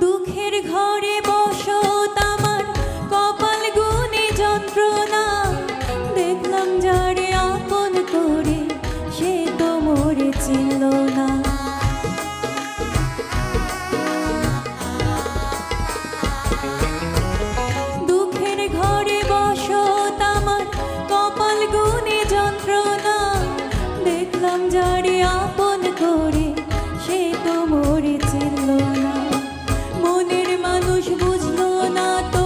দুঃখের ঘরে বসত আমার, কপাল গুনে যন্ত্রণা। দেখলাম যারে আপন করে, সে তো মোরে চিনল না। দুঃখের ঘরে বসত আমার, কপাল গুনে যন্ত্রণা। দেখলাম যারে আপন করে, সে তো মোরে চিনল না। মনের মানুষ বুঝলো না তো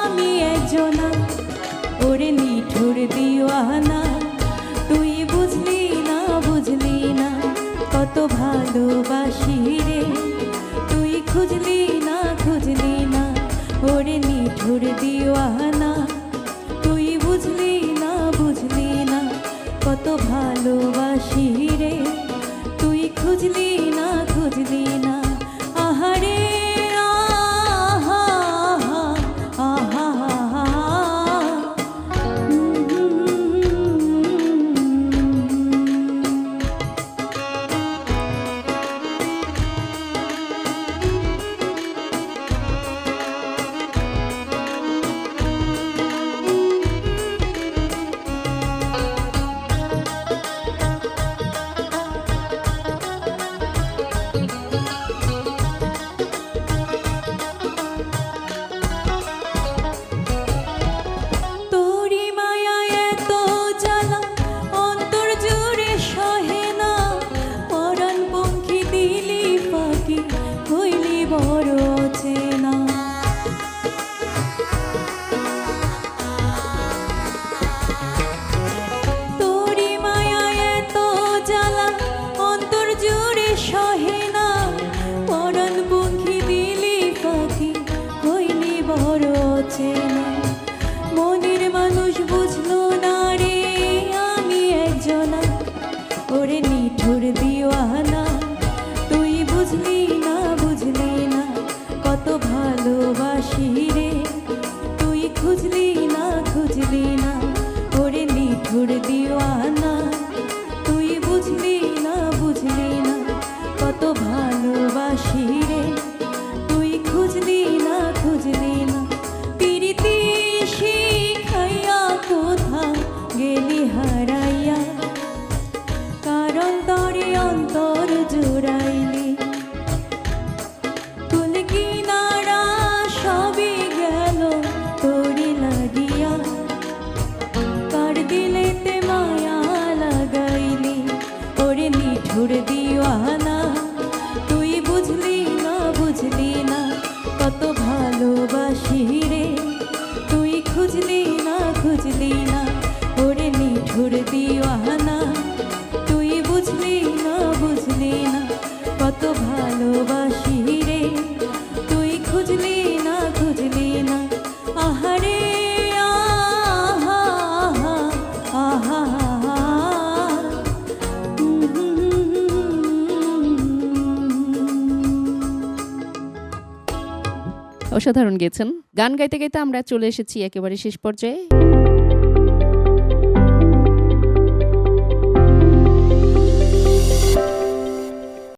আমি একজনা, ওরে নিঠুর দিওয়ানা। তুই বুঝলি না, বুঝলি না, কত ভালোবাসি রে। তুই খুঁজলি না, খুঁজলি না, ওরে নিঠুর দিওয়ানা। তুই বুঝলি না, বুঝলি না, কত ভালোবাসি রে। তুই খুঁজলি না, খুঁজলি না, আহারে আহা আহা আহা। তোরি মায়ায় এত জ্বালা, অন্তর জুড়ে সহে না। পরাণ পঙ্খী দিলি ফাঁকি, হইলি বড় চেনা। তোরি মায়ায় এত জ্বালা, অন্তর জুড়ে সহে না। পরাণ পঙ্খী দিলি ফাঁকি, হইলি বড় চেনা। মনের মানুষ বুঝলো না রে আমি একজনা, ওরে নিঠুর দিওয়ানা। তুই বুঝলি না, বুঝলি না, কত ভালোবাসি রে। তুই খুঁজলি না, খুঁজলি না, ওরে নিঠুর দিওয়ানা। তুই বুঝলি না, বুঝলি না, কত ভালোবাসি রে। তুই খুঁজলি না, খুঁজলি না, পিরিতি শিখাইয়া কোথা গেলি হারাইয়া। কারণ তরে অন্তর জুড়াইলি, কুল কিনারা সবই গেল তোরি লাগিয়া। কার দিলেতে মায়া লাগাইলি, ওরে নিঠুর দিওয়ানা। তুই বুঝলি না, বুঝলি না, কত ভালোবাসি রে। তুই খুঁজলি না, খুঁজলি না, ওরে নিঠুর দিওয়ানা। তুই বুঝলি না, বুঝলি না, কত ভালোবাসি রে। তুই খুঁজলি না, খুঁজলি না, আহারে আহা আহা আহা। অসাধারণ গেয়েছেন। গান গাইতে গাইতে আমরা চলে এসেছি একেবারে শেষ পর্যায়ে।